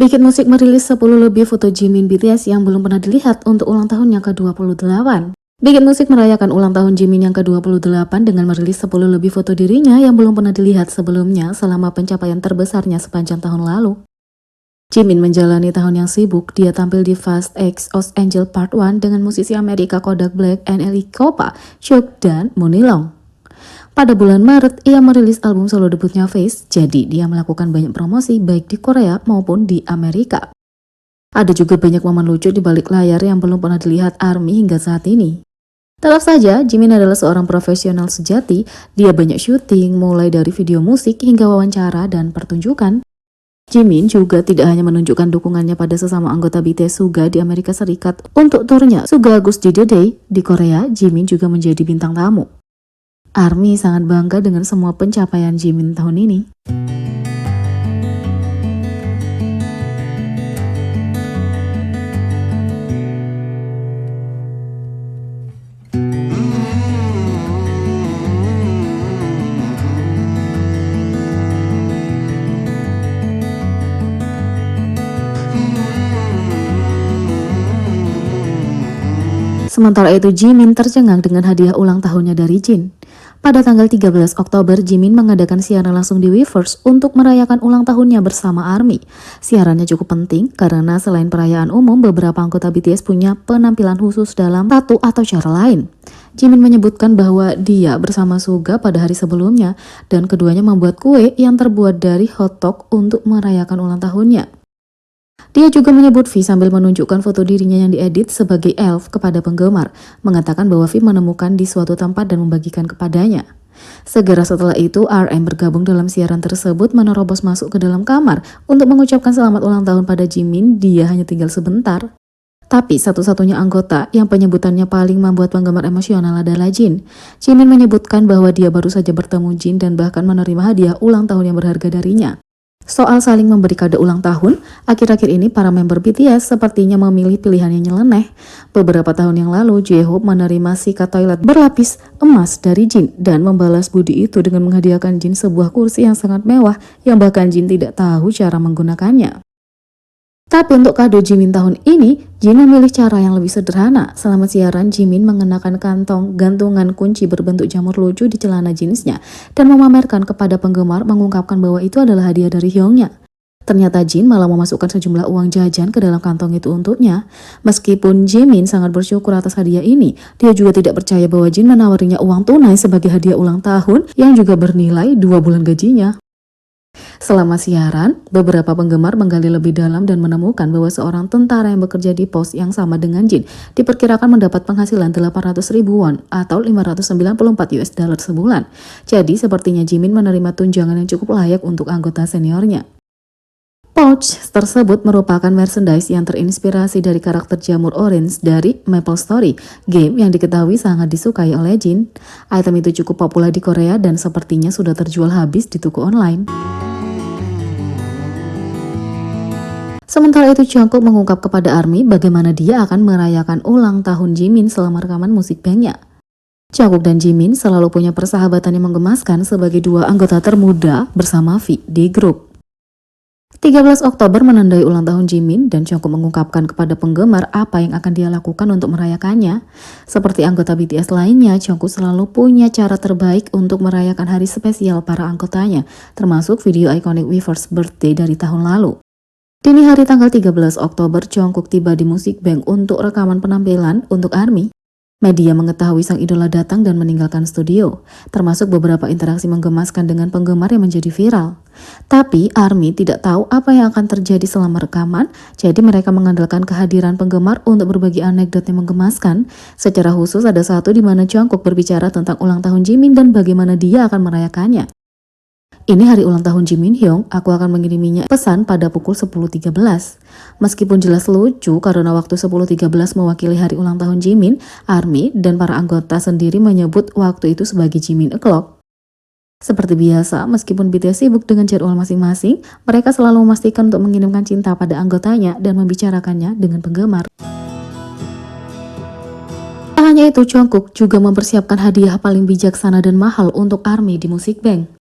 Bikin Musik merilis 10 lebih foto Jimin BTS yang belum pernah dilihat untuk ulang tahun yang ke-28. Bikin Musik merayakan ulang tahun Jimin yang ke-28 dengan merilis 10 lebih foto dirinya yang belum pernah dilihat sebelumnya selama pencapaian terbesarnya sepanjang tahun lalu. Jimin menjalani tahun yang sibuk. Dia tampil di Fast X Los Angeles Part 1 dengan musisi Amerika Kodak Black, NLE Choppa, Chuck, dan Mooney Long. Pada bulan Maret, ia merilis album solo debutnya Face, jadi dia melakukan banyak promosi baik di Korea maupun di Amerika. Ada juga banyak momen lucu di balik layar yang belum pernah dilihat ARMY hingga saat ini. Tetap saja, Jimin adalah seorang profesional sejati. Dia banyak syuting, mulai dari video musik hingga wawancara dan pertunjukan. Jimin juga tidak hanya menunjukkan dukungannya pada sesama anggota BTS Suga di Amerika Serikat untuk turnya Suga August the Day di Korea. Jimin juga menjadi bintang tamu. ARMY sangat bangga dengan semua pencapaian Jimin tahun ini. Sementara itu, Jimin tercengang dengan hadiah ulang tahunnya dari Jin. Pada tanggal 13 Oktober, Jimin mengadakan siaran langsung di Weverse untuk merayakan ulang tahunnya bersama ARMY. Siarannya cukup penting karena selain perayaan umum, beberapa anggota BTS punya penampilan khusus dalam satu atau cara lain. Jimin menyebutkan bahwa dia bersama Suga pada hari sebelumnya dan keduanya membuat kue yang terbuat dari hotdog untuk merayakan ulang tahunnya. Dia juga menyebut V sambil menunjukkan foto dirinya yang diedit sebagai elf kepada penggemar, mengatakan bahwa V menemukan di suatu tempat dan membagikan kepadanya. Segera setelah itu, RM bergabung dalam siaran tersebut, menerobos masuk ke dalam kamar untuk mengucapkan selamat ulang tahun pada Jimin. Dia hanya tinggal sebentar. Tapi satu-satunya anggota yang penyebutannya paling membuat penggemar emosional adalah Jin. Jimin menyebutkan bahwa dia baru saja bertemu Jin dan bahkan menerima hadiah ulang tahun yang berharga darinya. Soal saling memberi kado ulang tahun, akhir-akhir ini para member BTS sepertinya memilih pilihan yang nyeleneh. Beberapa tahun yang lalu, J-Hope menerima sikat toilet berlapis emas dari Jin dan membalas budi itu dengan menghadiahkan Jin sebuah kursi yang sangat mewah yang bahkan Jin tidak tahu cara menggunakannya. Tapi untuk kado Jimin tahun ini, Jin memilih cara yang lebih sederhana. Selama siaran, Jimin mengenakan kantong gantungan kunci berbentuk jamur lucu di celana jeansnya dan memamerkan kepada penggemar, mengungkapkan bahwa itu adalah hadiah dari Hyungnya. Ternyata Jin malah memasukkan sejumlah uang jajan ke dalam kantong itu untuknya. Meskipun Jimin sangat bersyukur atas hadiah ini, dia juga tidak percaya bahwa Jin menawarinya uang tunai sebagai hadiah ulang tahun yang juga bernilai 2 bulan gajinya. Selama siaran, beberapa penggemar menggali lebih dalam dan menemukan bahwa seorang tentara yang bekerja di pos yang sama dengan Jin diperkirakan mendapat penghasilan 800.000 won atau 594 US dollar sebulan. Jadi sepertinya Jimin menerima tunjangan yang cukup layak untuk anggota seniornya. Pouch tersebut merupakan merchandise yang terinspirasi dari karakter jamur orange dari Maple Story, game yang diketahui sangat disukai oleh Jin. Item itu cukup populer di Korea dan sepertinya sudah terjual habis di toko online. Sementara itu, Jungkook mengungkap kepada ARMY bagaimana dia akan merayakan ulang tahun Jimin selama rekaman musik bandnya. Jungkook dan Jimin selalu punya persahabatan yang menggemaskan sebagai dua anggota termuda bersama V di grup. 13 Oktober menandai ulang tahun Jimin dan Jungkook mengungkapkan kepada penggemar apa yang akan dia lakukan untuk merayakannya. Seperti anggota BTS lainnya, Jungkook selalu punya cara terbaik untuk merayakan hari spesial para anggotanya, termasuk video ikonik Weverse Birthday dari tahun lalu. Dini hari tanggal 13 Oktober, Jungkook tiba di Music Bank untuk rekaman penampilan untuk ARMY. Media mengetahui sang idola datang dan meninggalkan studio, termasuk beberapa interaksi menggemaskan dengan penggemar yang menjadi viral. Tapi ARMY tidak tahu apa yang akan terjadi selama rekaman, jadi mereka mengandalkan kehadiran penggemar untuk berbagi anekdot yang menggemaskan. Secara khusus ada satu di mana Jungkook berbicara tentang ulang tahun Jimin dan bagaimana dia akan merayakannya. Ini hari ulang tahun Jimin Hyung, aku akan mengiriminya pesan pada pukul 10.13. Meskipun jelas lucu karena waktu 10.13 mewakili hari ulang tahun Jimin, ARMY dan para anggota sendiri menyebut waktu itu sebagai Jimin O'Clock. Seperti biasa, meskipun BTS sibuk dengan jadwal masing-masing, mereka selalu memastikan untuk mengirimkan cinta pada anggotanya dan membicarakannya dengan penggemar. Tak hanya itu, Jungkook juga mempersiapkan hadiah paling bijaksana dan mahal untuk ARMY di Music Bank.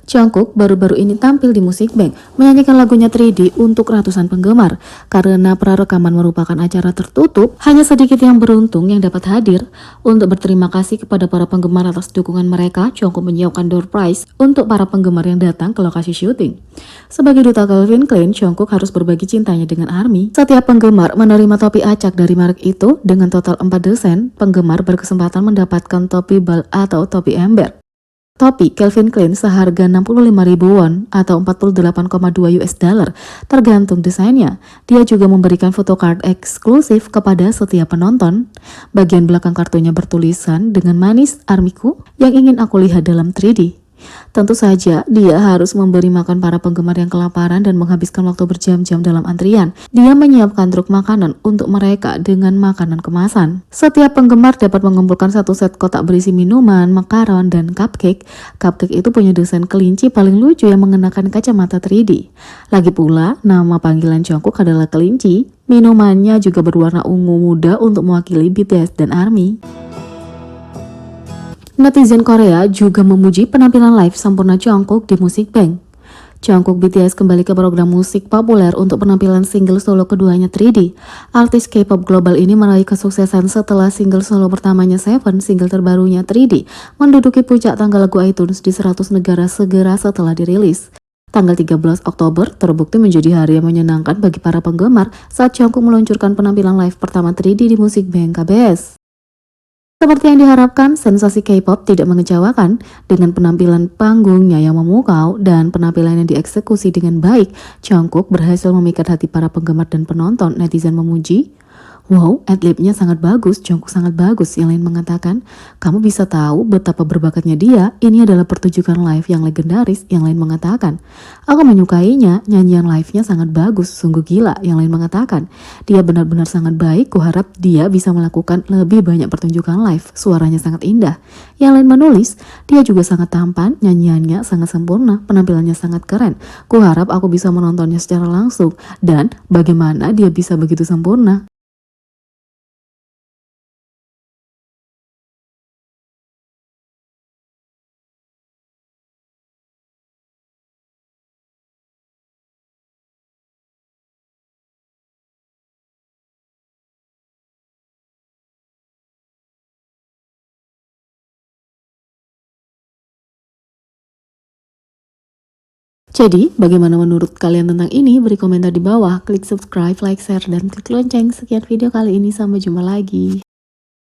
Jungkook baru-baru ini tampil di Music Bank menyanyikan lagunya 3D untuk ratusan penggemar. Karena prarekaman merupakan acara tertutup, hanya sedikit yang beruntung yang dapat hadir. Untuk berterima kasih kepada para penggemar atas dukungan mereka, Jungkook menyiapkan door prize untuk para penggemar yang datang ke lokasi syuting. Sebagai duta Calvin Klein, Jungkook harus berbagi cintanya dengan ARMY. Setiap penggemar menerima topi acak dari merek itu dengan total 4 desain. Penggemar berkesempatan mendapatkan topi bal atau topi ember. Topi Calvin Klein seharga 65.000 won atau 48,2 US dollar tergantung desainnya. Dia juga memberikan photocard eksklusif kepada setiap penonton. Bagian belakang kartunya bertulisan dengan manis ARMYku yang ingin aku lihat dalam 3D. Tentu saja, dia harus memberi makan para penggemar yang kelaparan dan menghabiskan waktu berjam-jam dalam antrian. Dia menyiapkan truk makanan untuk mereka dengan makanan kemasan. Setiap penggemar dapat mengumpulkan satu set kotak berisi minuman, makaron, dan cupcake. Cupcake itu punya desain kelinci paling lucu yang mengenakan kacamata 3D. Lagi pula, nama panggilan Jungkook adalah kelinci. Minumannya juga berwarna ungu muda untuk mewakili BTS dan ARMY. Netizen Korea juga memuji penampilan live sempurna Jungkook di Music Bank. Jungkook BTS kembali ke program musik populer untuk penampilan single solo keduanya 3D. Artis K-pop global ini meraih kesuksesan setelah single solo pertamanya Seven, single terbarunya 3D, menduduki puncak tangga lagu iTunes di 100 negara segera setelah dirilis. Tanggal 13 Oktober terbukti menjadi hari yang menyenangkan bagi para penggemar saat Jungkook meluncurkan penampilan live pertama 3D di Music Bank KBS. Seperti yang diharapkan, sensasi K-pop tidak mengecewakan dengan penampilan panggungnya yang memukau dan penampilan yang dieksekusi dengan baik. Jungkook berhasil memikat hati para penggemar dan penonton. Netizen memuji, "Wow, adlibnya sangat bagus, Jungkook sangat bagus." Yang lain mengatakan, "Kamu bisa tahu betapa berbakatnya dia, ini adalah pertunjukan live yang legendaris." Yang lain mengatakan, "Aku menyukainya, nyanyian live-nya sangat bagus, sungguh gila." Yang lain mengatakan, "Dia benar-benar sangat baik, kuharap dia bisa melakukan lebih banyak pertunjukan live, suaranya sangat indah." Yang lain menulis, "Dia juga sangat tampan, nyanyiannya sangat sempurna, penampilannya sangat keren. Kuharap aku bisa menontonnya secara langsung, dan bagaimana dia bisa begitu sempurna." Jadi, bagaimana menurut kalian tentang ini? Beri komentar di bawah, klik subscribe, like, share, dan klik lonceng. Sekian video kali ini, sampai jumpa lagi.